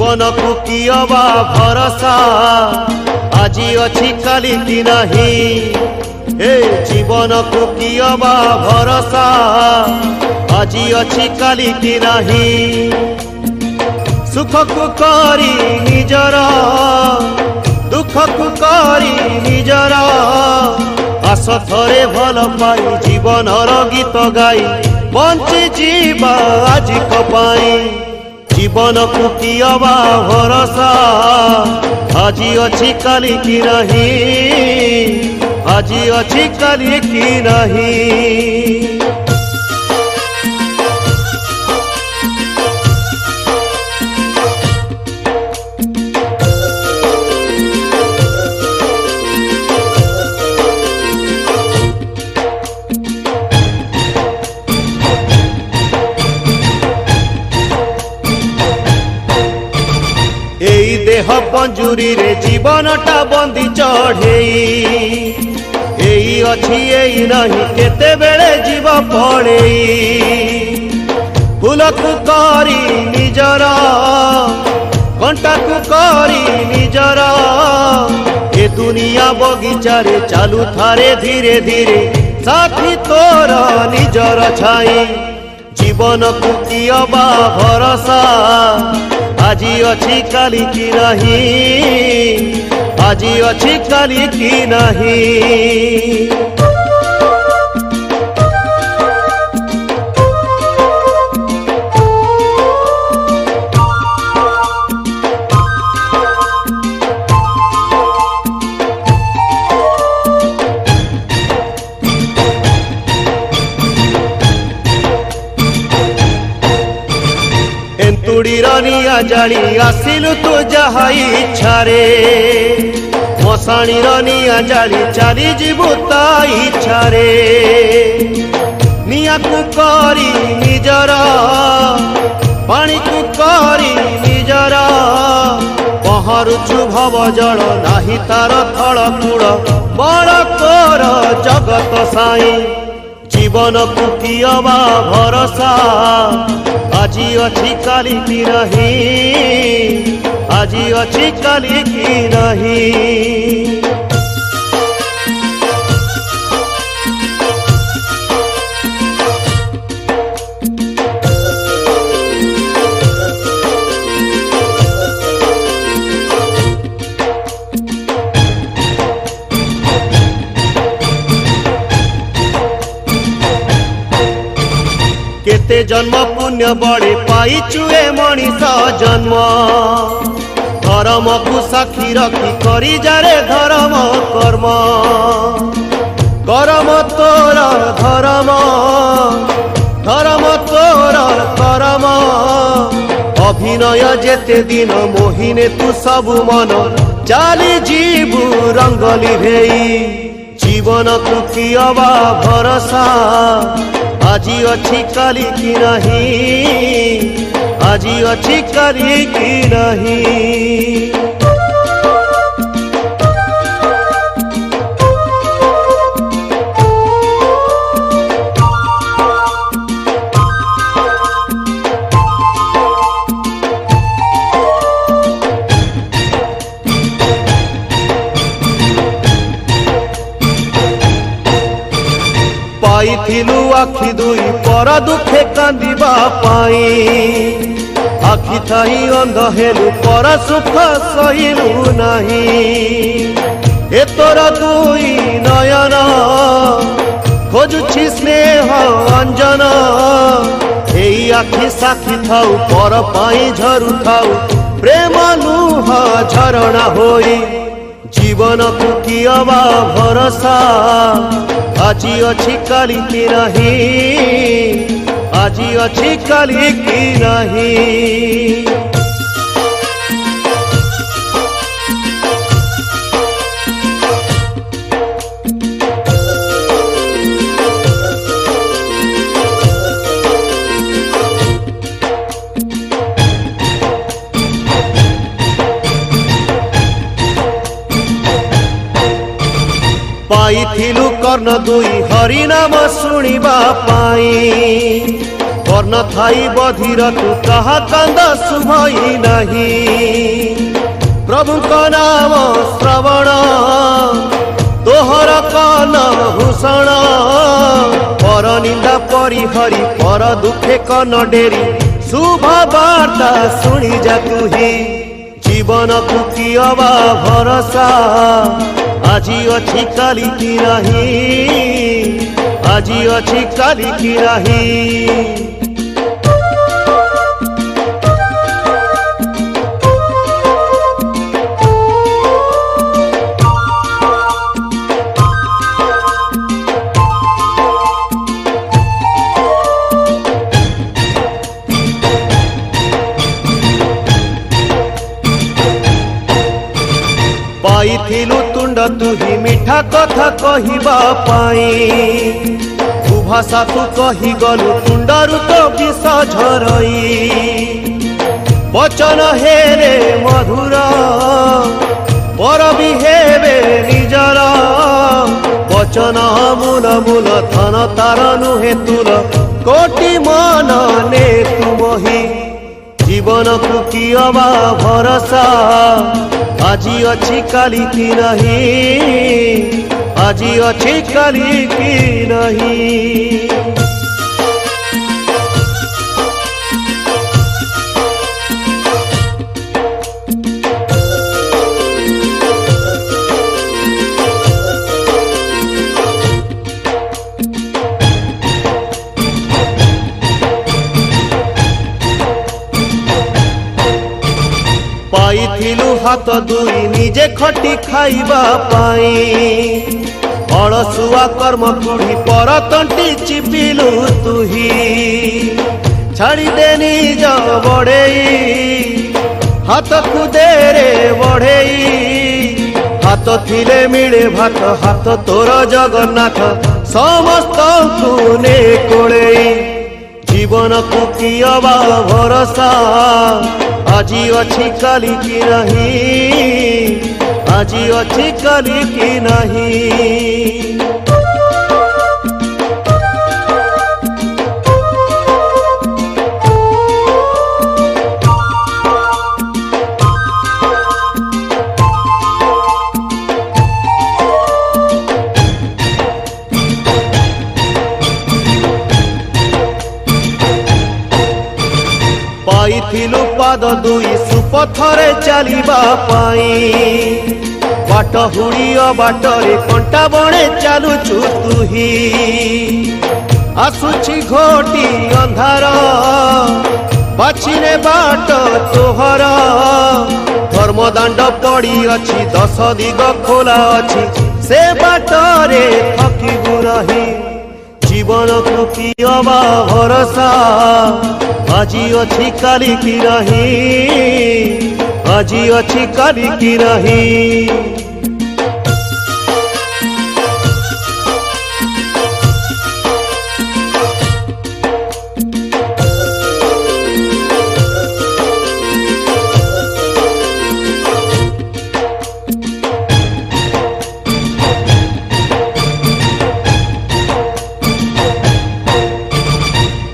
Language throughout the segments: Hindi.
जीवन को कियबा भरोसा आजी अच्छी काली की नहीं। हे जीवन को कियबा भरोसा आजी अच्छी काली की नहीं। सुख को करी निजर दुख को करी निजर आस थरे भल पाई जीवन गीत गाई बंची जीवा आज कपाई। जीवन को कियबा भरोसा आजी अच्छी काली की नहीं। आजी अच्छी काली की नहीं। देह पंजुरी रे जीवनटा बंदी चढ़ेई अच्छी यही नहीं केते बेले जीव पड़े। फूल को करी निजर कंटा को करी निजर ए दुनिया बगीचा रे चालू थारे धीरे धीरे साथी तोर निजर छाई। जीवन को कियबा भरोसा आजी अच्छी काली की नहीं। आजी अच्छी काली की नहीं। एंतुड़ी रनिया जाली आसिलु तू जहा इच्छा रे मशाणी रनिया जाली चली जीवु ता इच्छा रे। निया को करी निजर पानी को करी निजर पहरुछु भव जल नाही तार थल कूड़ बड़ कर जगत साई। जीवन को कियबा भरोसा आजी अच्छी काली की नहीं। आजी अच्छी काली की नहीं। केते जन्म पुण्य बड़े पाई चुए मनीष जन्म धर्म को साक्षी रखी करी जारे धर्म कर्म। कर्म तोर धर्म धर्म तोर कर्म अभिनय जेते दिन मोहिने तू सब मन चाली जीवु रंगली भेई। जीवन को कियबा भरोसा आजी अच्छी काली की नहीं। आजी अच्छी काली की नहीं। पाइथिलु आखि दुई पर दुखे कांदिबा पाई। आखि थाई अंध हेलु पर सुख सहिलु नहीं। ए तोर दुई नयन खोजुछि स्नेह अंजन। एई आखि साखी थाउ पर पाई झरु थाउ प्रेम लुह झरणा होई। जीवन को कियबा भरोसा आजी अच्छी काली की नहीं। आजी अच्छी काली की नहीं। पाइथिलु कर्ण दुई हरि नाम शुणिबा पाई। कर्ण थाई बधिर तू कहा कांद शुभई नहीं प्रभु का नाम श्रवण तोहर कान भूषण पर निंदा परिहरी पर दुखे कन डेरी शुभ वार्ता शुणी जा तू ही जीवन को कियबा भरोसा आज अच्छी काली की नहीं आज अच्छी काली की नहीं। पाइथिलु तुंड तुही मीठा कथा कहिबा पाई तू भाषा तू कही गलु तुंडरु तो विष झरई वचन हे रे मधुर पर भी हेबे निजर वचन मूल मूल धन तार नुहे तुर कोटि मन ने तुमही जीवन को कियबा भरोसा आज अच्छी काली की नहीं आज अच्छी काली की नहीं। पाइथिलु हाथ दुई निजे खटी खाइबा पाई अलसुआ कर्म कुढ़ी पर तंटी चिपिलु तुही छाड़ी दे निज बड़ेई हाथ को दे रे बढ़ेई हाथ थिले मिले भात हाथ तोर जगन्नाथ समस्त को ने कोड़ेई जीवन को कियबा भरोसा आज अच्छी काली की नहीं आज अच्छी काली की नहीं। पाइथिलु पाद दुई सुपथरे चलिबा पाई बाट हुड़िया बाटरे कंटा बणे चालुचु तुही आसुछि घोटी अंधार बाछिने बाट तोहर धर्मदांड पड़ी अछि 10 दिग खोला अछि से बाटरे थकिबु नहीं जीवन को कियबा भरोसा आज अच्छी काली की नहीं आज अच्छी काली की नहीं।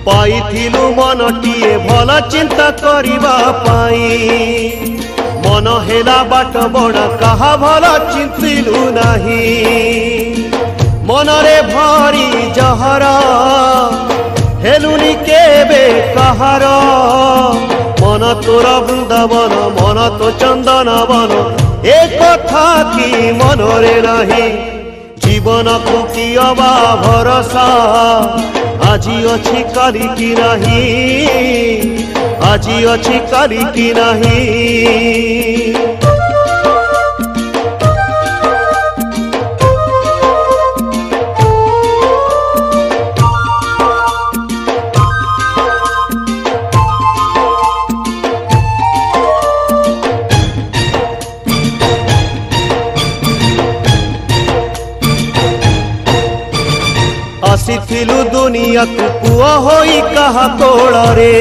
पाइथिलु मनटिए भल चिंता करिबा पाई मन हेला बाट बड़ा कहा भल चिंतिलु नहीं मनरे भरी जहर हेलुनी केबे कहार मन तोर वृंदावन मन तो चंदन वन एक कथा की मनरे नहीं जीवन को कियबा भरोसा आज अच्छी काली की नहीं आज अच्छी काली की नहीं। ଆସିଥିଲୁ ଦୁନିଆକୁ ପୁଅ ହୋଇ କାହା କୋଳରେ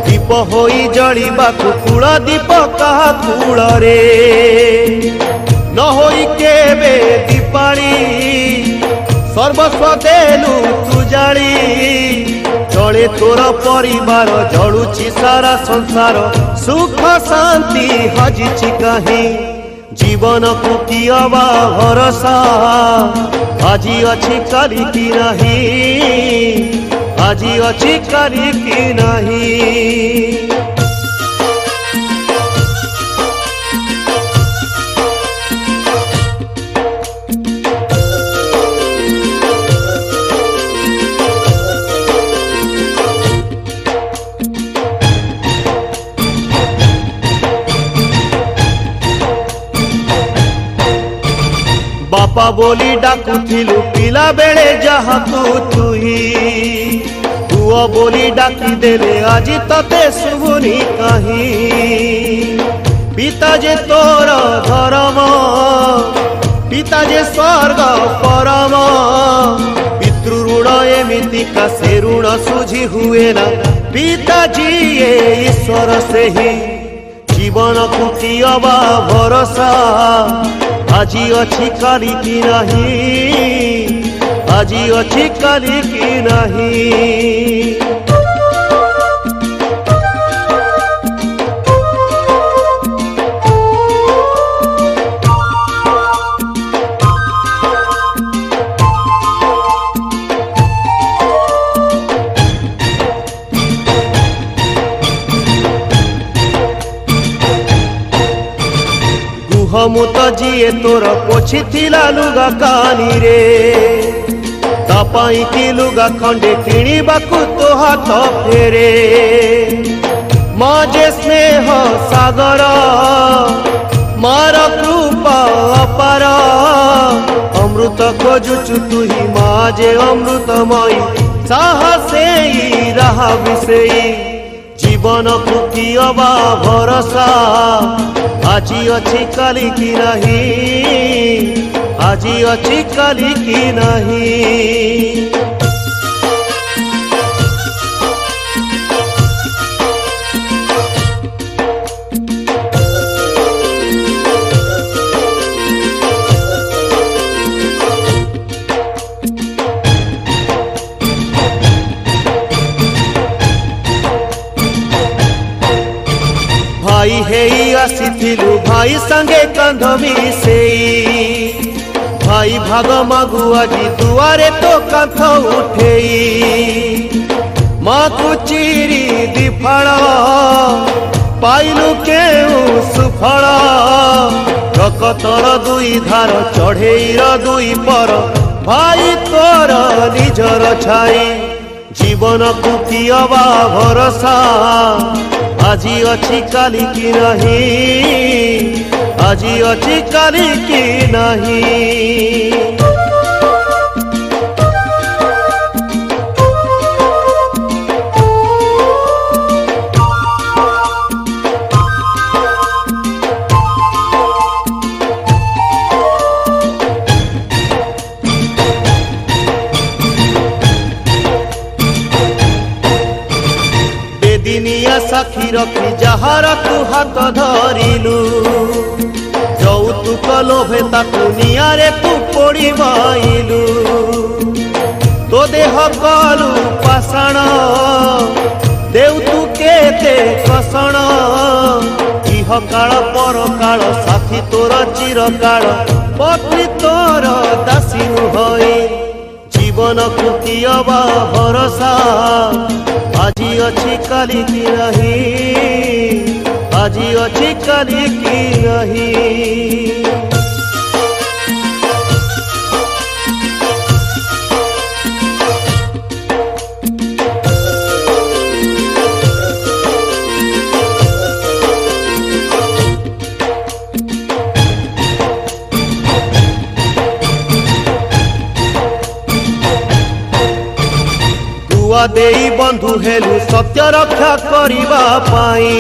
ଦୀପ ହୋଇ ଜଳିବାକୁ କୂଳ ଦୀପ କାହା କୂଳରେ ନ ହୋଇ କେବେ ଦୀପାଳି ସର୍ବସ୍ୱ ଦେଲୁ ତୁ ଜାଳି जड़े तोर परिवार जड़ुची सारा संसार सुख शांति हजिछि कहीं जीवन को कियबा भरोसा आजी अछि करी कि नहीं आजी अछि करी कि नहीं। बापा बोली डाकुथिलु पिला बेले जहाकू तुही पुओ बोली डाकी देले आज तते सुबुनी कहीं पिता जे तोर धर्म पिता जे स्वर्ग परम पितृ ऋण एमितिका से ऋण सुझी हुए ना पिताजी ये ईश्वर से ही जीवन को कियबा भरोसा आजी अछि करी कि नहीं आजी अछि करी कि नहीं। हमु तो जीए तोर पोछि थिला लुगा कानी रे तापाई की लुगा खंडे किणीबाकू तो हाथ फेरे माँ जे स्नेह सागर मार कृपा अपार अमृत खोजुचु तुही माँ जे अमृतमयी साहसे रहा विषयी जीवन को कियबा भरोसा आजी अछि कली कि नहीं आजी अछि कली कि नहीं। भाई हेई आसीथिलु भाई संगे कंध मिसेई भाई भाग मागु आजी दुआरे तो कंथ उठेई माँ को चिरी दिफाड़ पाइलु केउ सुफल रकतर दुई धार चढ़ेईर दुई पर भाई तोर निजर छाई जीवन को कियबा भरोसा आजी अछि काली कि नहीं आजी अछि काली कि नहीं। दिनिया साखी रखी जहार तू हाथ धरिलु যৌতুক লোভে তাকু নিয়ারে তু পড়ি বাইলু তো দেহ কলু পাষাণ দেউ তু কেতে কষণ ইহ কাଳ পর কাଳ সাথী তোর চিরকাଳ পত্নী তোর দাসী হই জীবন কু কিয়বা ভরসা आजी अछि काली कि नहीं आजी अछि काली कि नहीं। देई बंधु हेलु सत्य रक्षा करिबा पाई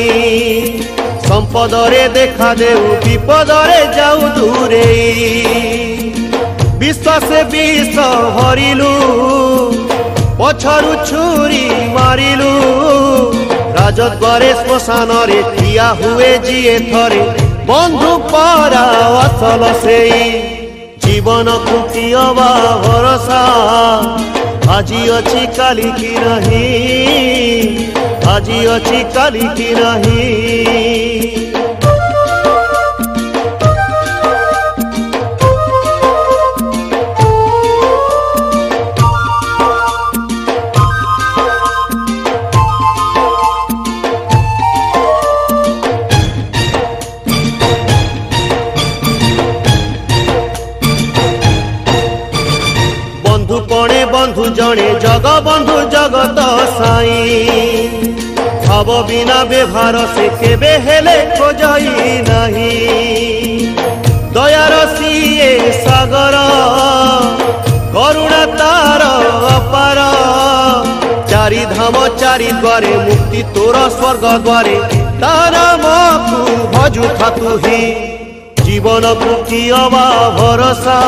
संपदरे देखा देउ विपदरे जाऊ दूरे विश्वास विष हरिलु पछरु छुरी मारिलु राजद्वारे श्मशान रे ठिया हुए जिए थरे बंधु परा असल सेई जीवन को कियबा भरोसा আজি ଅଛି କାଲି କି ନାହିଁ, ଆଜି ଅଛି କାଲି କି ନାହିଁ। ବନ୍ଧୁପଣେ ବନ୍ଧୁ ଜଣେ ଜଗବନ୍ଧୁ ଜଗତ ସାଇଁ, ଭାବ ବିନା ବ୍ୟବହାର ସେ କେବେ ହେଲେ ଖୋଜାଇ ନାହିଁ। ଦୟାର ସିଏ ସାଗର, କରୁଣା ତାର ଅପାର, ଚାରି ଧାମ ଚାରି ଦ୍ୱାରେ ମୁକ୍ତି ତୋର ସ୍ୱର୍ଗ ଦ୍ୱାରେ, ତା ନାମକୁ ଭଜୁଥା ତୁହି। ଜୀବନକୁ କି ଅବା ଭରସା,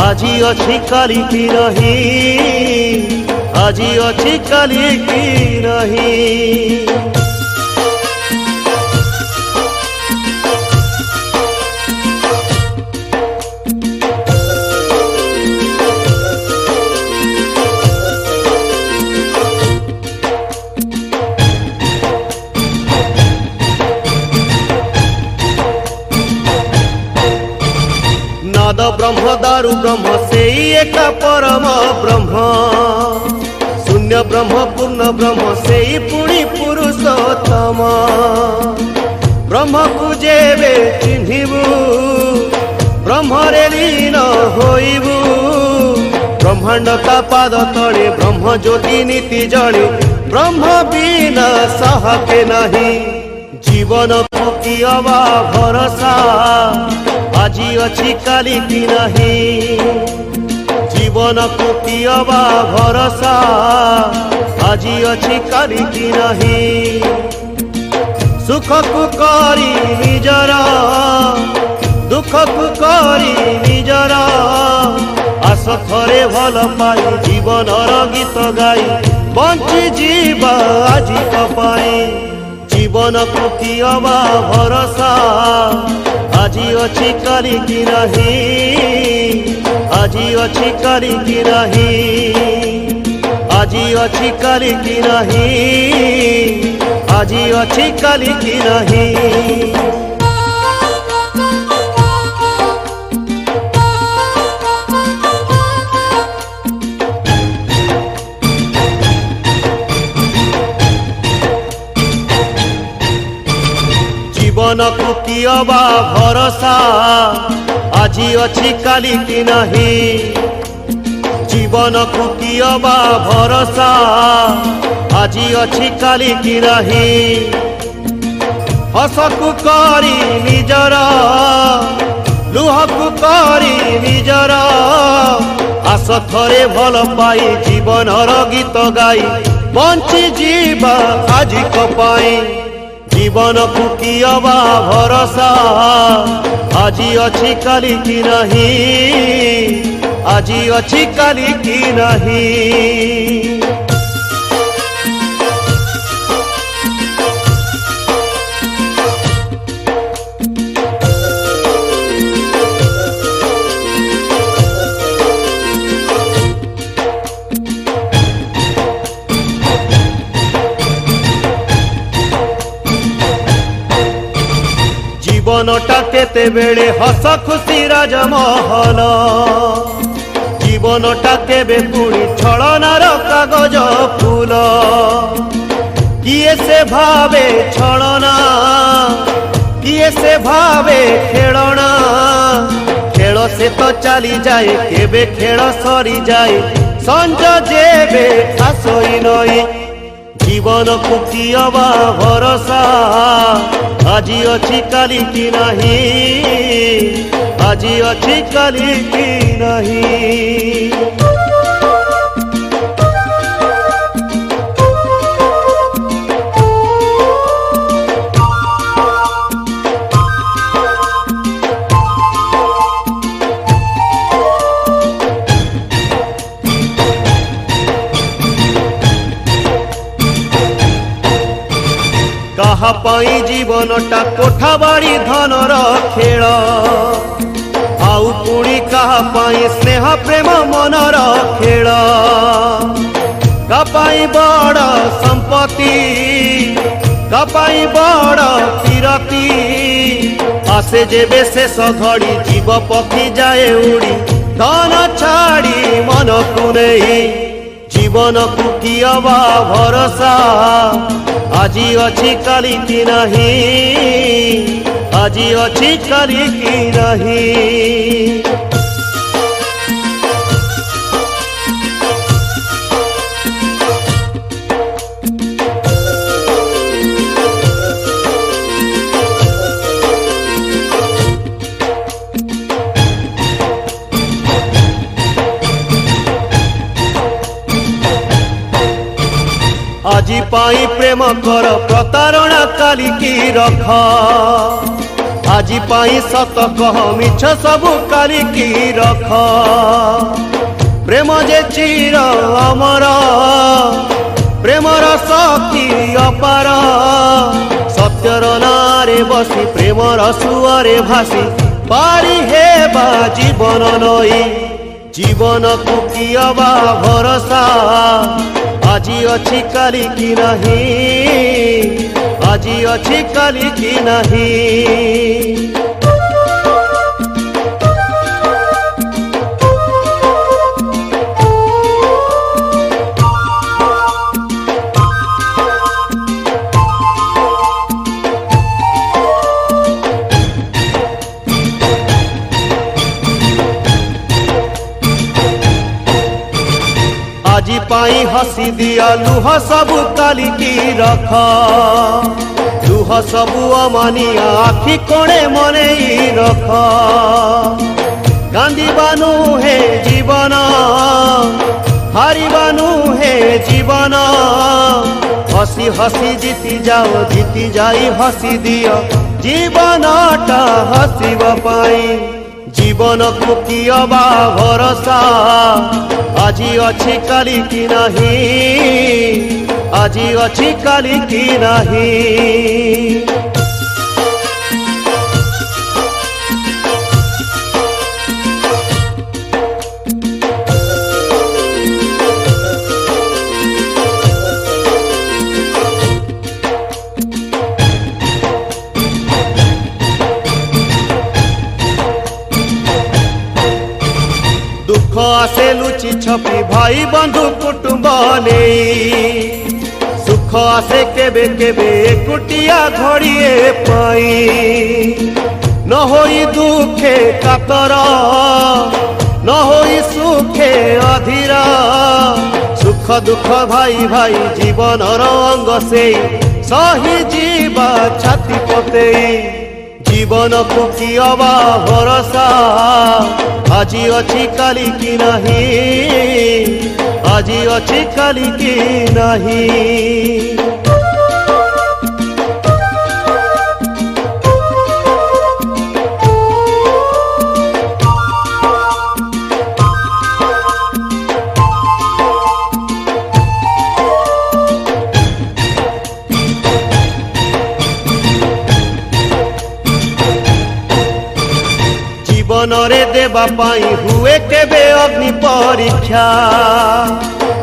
আজি ଅଛି କାଲି କି ନାହିଁ, ଆଜି ଅଛି କାଲି କି ନାହିଁ। नाद ब्रह्म दारु ब्रह्म सेई एका परम ब्रह्म, शून्य ब्रह्म पूर्ण ब्रह्म सेई पुणी पुरुषोत्तम। ब्रह्म को जेबे चिन्हिबु, ब्रह्मरे लीन होइबु, ब्रह्मांड ता पाद तले ब्रह्म ज्योति नीति जले, ब्रह्म बिना सहाके नहीं। जीवन को कि अबा भरोसा, আজি ଅଛି କାଲି କି ନାହିଁ। ଜୀବନକୁ କି ଅବା ଭରସା, ଆଜି ଅଛି କାଲି କି ନାହିଁ। ସୁଖକୁ କରି ନିଜର, ଦୁଃଖକୁ କରି ନିଜର, ଆସ ଥରେ ଭଲ ପାଇ ଜୀବନର ଗୀତ ଗାଇ ବଞ୍ଚି ଯିବା ଆଜିକ ପାଇଁ। ଜୀବନକୁ କି ଅବା ଭରସା, আজি ଅଛି କାଲି କି ନାହିଁ, ଆଜି ଅଛି କାଲି କି ନାହିଁ, ଆଜି ଅଛି କାଲି କି ନାହିଁ, ଆଜି ଅଛି କାଲି କି ନାହିଁ। জীবনକୁ কি অবা ভরসা, আজি ଅଛି কালি কি ନାହିଁ। জীবনକୁ কি অবা ভরসা, আজি ଅଛି কালি কি ନାହିଁ। হসକୁ କରି ନିଜର, ଲୁହକୁ କରି ନିଜର, ଆସ ଥରେ ଭଲ ପାଇ ଜୀବନର ଗୀତ ଗାଇ ବଞ୍ଚି ଯିବା ଆଜିକ ପାଇଁ। জীবনକୁ কি অবা ভরসা, আজি ଅଛି কালি কি ନାହିଁ, আজি ଅଛି কালি কি ନାହିଁ। জীবনটা কেতে বেড়ে হস খুশি রাজমহল, জীবনটা কেবে পুଣି ছলনার কাগজ ফুল। কিয়ে সে ভাবে ছলনা, কিয়ে সে ভাবে খেলনা, খেল সে তো চালি যায় কেবে খেল সরি যায়, সঞ্জ যেবে আসই নই। জীবনକୁ কি অবা ভরসা, আজি ଅଛି কালি কি ନାହିଁ, আজি ଅଛି কালি কি ନାହିଁ। কাহা পাই জীবনটা কোঠা বাড়ি ধনর খেল, आउ पुणी कहा पाई स्नेह प्रेम मनर खेल कापाई बड़ संपत्ति कापाई बड़ किरती आसे जेबे शेष घड़ी जीव पक्षी जाए उड़ी धन छाड़ी मन को नहीं जीवन को कियबा भरोसा आजी अच्छी काली की नहीं आजी अच्छी काली की नहीं। आजी पाई प्रेम कर प्रतारणा काली की रख आजी पाई सत कह मिछ सबु काली की रख प्रेम जे चिर अमर प्रेमर शक्ति अपार सत्यर नारे बसी प्रेमर सुअरे भासी पारी हेबा जीवन नई जीवन को कियबा भरोसा आजी अच्छी काली की नहीं आजी अच्छी काली की नहीं। आजी पाई हसी दिया लुह सबु काली की रख लुह सबु अमानिया आखि कोणे मने रख कांदिबानु हे जीवन हारिबानु हे जीवन हसी हसी जीती जाओ जीती जाई हसी दियो जीवनटा हसीबा पाई जीवन को कियबा भरोसा आजी अच्छी काली की नहीं आजी अच्छी काली की नहीं। दुख आसे लुचि छपी भाई बंधु कुटुंब नहीं सुख आसे केबे केबे कुटिया घड़िए पाई न होई दुखे कातर न होई सुखे अधीरा सुख दुख भाई भाई जीवन अंग से सही जीवा छाती पतेई जीवन को कियबा भरोसा आजी अच्छी काली की नहीं आजी अच्छी काली की नहीं। जीवन रे देवा पाई हुए केबे अग्नि परीक्षा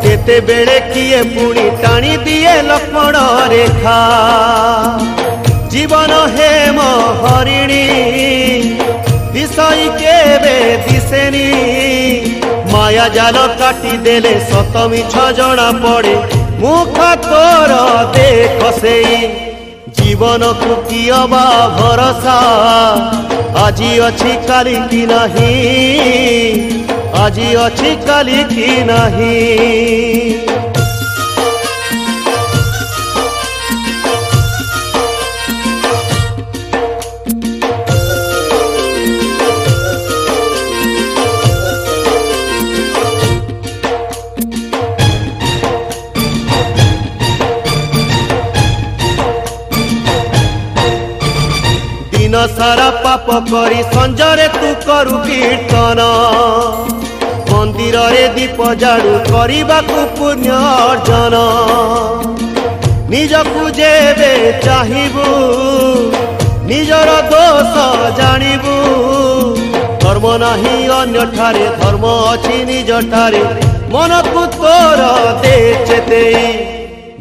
केते बेले किए पुणी टाणी दिए लक्ष्मण रेखा जीवन हेम हरिणी दिशई केबे दिसेनी माया जाल काटी देले सत मिछ जना पड़े मुख तोर देख सेई जीवन को कियबा भरोसा आजी अच्छी काली की नहीं आजी अच्छी काली की नहीं। दिन सारा पाप करी संजरे तू करू कीर्तन मंदिर रे दीप जाड़ू करबाकू पुण्य अर्जन निजकू जेबे चाहिबू निजर दोष जानिबू कर्म भ्रम नाही अन्य ठारे धर्म अछि निज ठारे मन को तोर दे चेतेई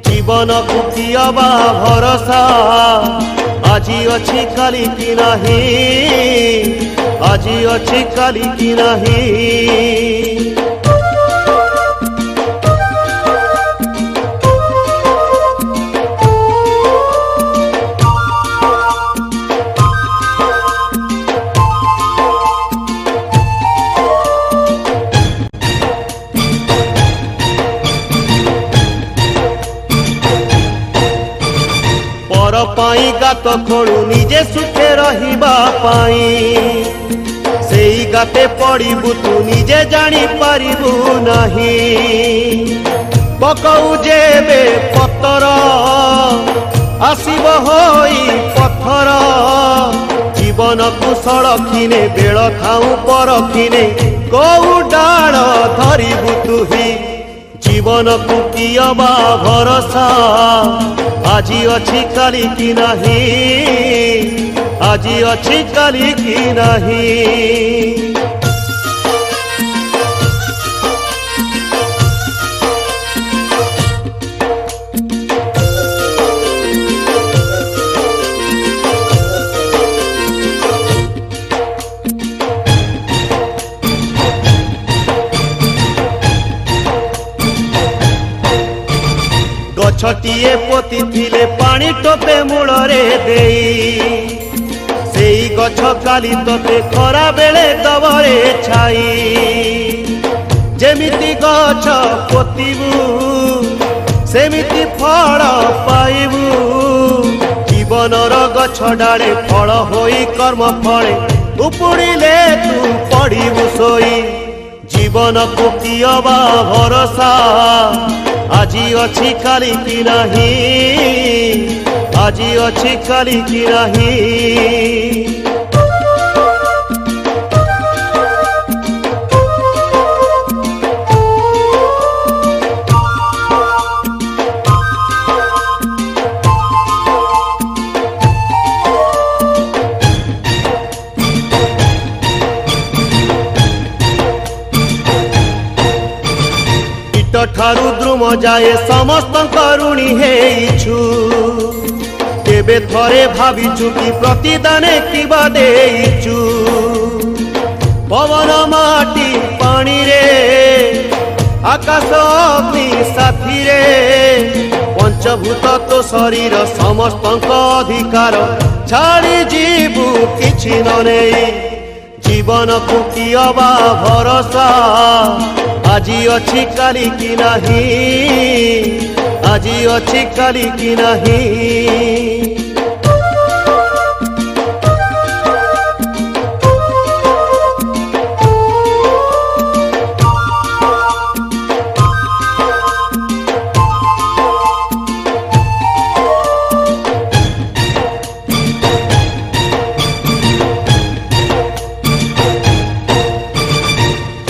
जीवन को कियबा भरोसा आजी अछि काली की नाही आजी अछि काली की नाही। पर पाई गात खोलू निजे सुखे रहिबा पाई सेई गाते पड़िबू तू निजे जानी पारिबू नाही। पकऊ जेबे पत्थर आसिब होई पत्थर जीवन को सड़खिने बेल खाऊ परखिने कोउ डाल धरिबू तुही जीवन को कियबा भरोसा आजी अछि काली की नाही आजी अछि काली की नाही। गछटिए पोती थिले पानी टोपे मूलरे देई सेई गछ काली तोते खरा बेले दबरे छाई जेमिति गछ पोतीबू सेमिति फल पाइबू जीवनर गछ डाले फल होई कर्म फले उपुड़िले तू पड़िबू सोई जीवन को कियबा भरोसा आजी अछि काली की नाही आजी अछि काली की नाही। ठारू द्रुम जाए समस्त करुणी हेइछु केबे थरे भाविछु कि प्रतिदाने किबा देइछु पवन माटी पानी रे आकाश अग्नि साथी रे पंचभूत तो शरीर समस्त अधिकार छाड़ी जीवु किछि न नेई जीवन को कियबा भरोसा आजी अछि काली की नाही आजी अछि काली की नाही।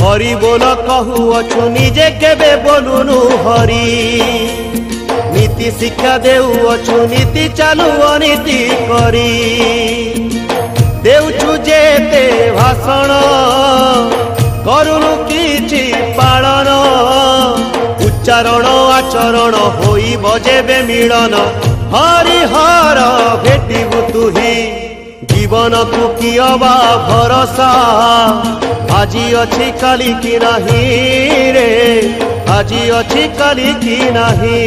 हरि बोल कहू अछु निजे केबे बोलुनु हरि नीति शिक्षा देउ अछु नीति चालू अनीति करी देउछु जेते भाषण करुनु किछि पालन उच्चारण आचरण होई बजेबे मिलन हरिहर भेटिबु तुही जीवन को कियबा भरोसा आजी अछि काली की नाही रे आजी अछि काली की नाही।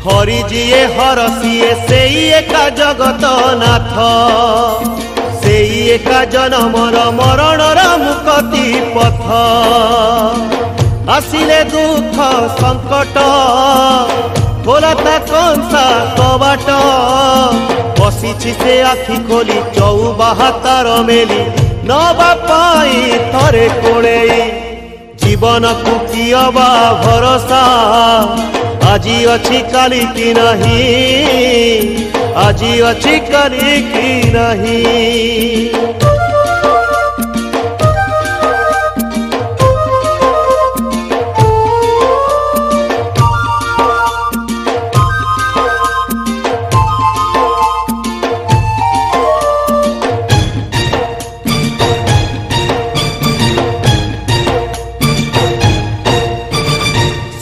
हरि जिए हरसिए सेई एका जगत नाथ सेई एका जनमर मरणर मुक्ति पथ आसिले दुख संकट खोलता कंसा कबाट बसिछि से आखि खोली चौबाहा तार मेली नबा पाई थरे कोड़ेई जीवन को कियबा भरोसा আজি ଅଛି କାଲି କି ନାହିଁ, ଆଜି ଅଛି କାଲି କି ନାହିଁ।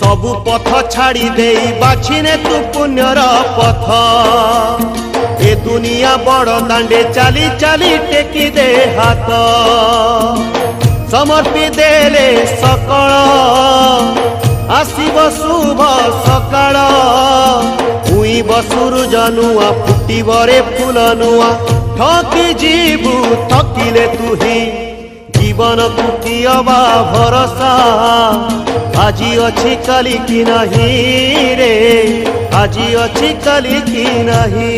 सबु पथ छाड़ी दे बाछिने तू पुण्यर पथ, ए दुनिया बड़ दांडे चाली चाली टेकी दे हाथ। समर्पी देले सकल आसीब शुभ सकाळ, उइब सूरज नुआ फुटिब रे फूल नुआ। ठकी जीवु थकिले तुही जीवन को कियबा भरोसा, আজি ଅଛି କାଲି କି ନାହିଁ रे, আজি ଅଛି କାଲି କି ନାହିଁ।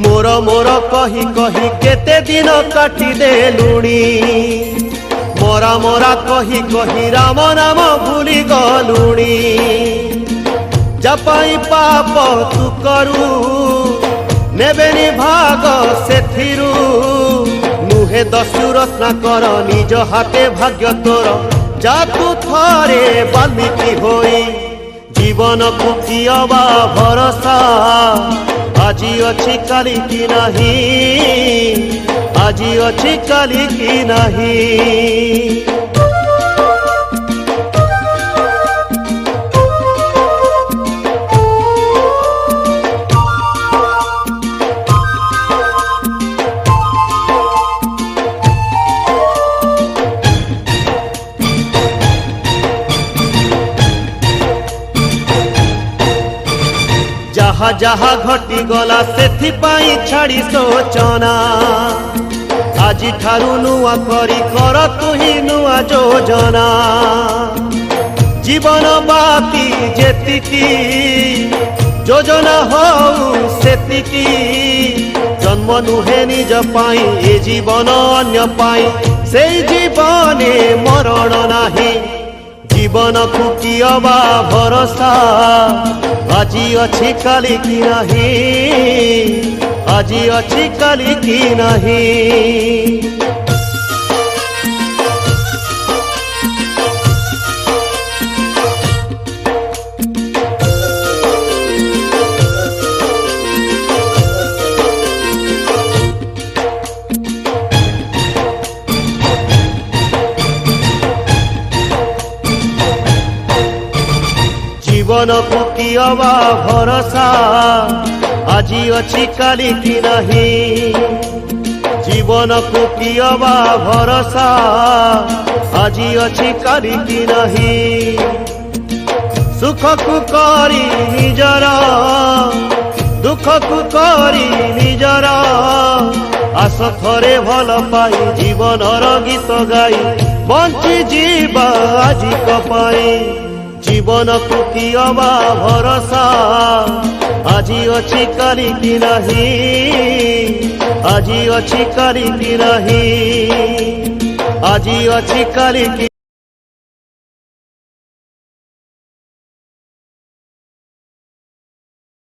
मोर मोर कही कही केते दिन काटी दे लुणी, मोरा मोरा कही कही राम नाम भूली गलुणी। जपाई पाप तू करू नेबेनी भाग सेथिरू, नुहे दस्यु रत्ना कर निज हाथे भाग्य तोर। जा तू थरे बाल्मीकि होई जीवन को कियबा भरोसा, আজি ଅଛି କାଲି କି ନାହିଁ, ଆଜି ଅଛି କାଲି କି ନାହିଁ। जहा जहा घटी गला सेथि पाई छाड़ी सोचना, आजी ठारू नुआ करी कर तुही नुआ योजना। जीवन बाकी जेतिकी योजना हऊ सेतिकी, जन्म नुहे निज पाई ए जीवन अन्य पाई, से जीवने मरण नाही। जीवन को कियबा भरोसा, আজি ଅଛି କାଲି କି ନାହିଁ, ଆଜି ଅଛି କାଲି କି ନାହିଁ। जीवन को कियबा भरोसा, আজি ଅଛି କାଲି କି ନାହିଁ। जीवन को कियबा भरोसा, আজি ଅଛି କାଲି କି ନାହିଁ। सुख को करी निजर, दुख को करी निजर। आस थरे भल पाई जीवनर गीत गाई, बंची जीवा আজি कपाई। जीवन को कियबा भरोसा, আজি ଅଛି କାଲି କି ନାହିଁ, ଆଜି ଅଛି କାଲି କି ନାହିଁ, ଆଜି ଅଛି କାଲି କି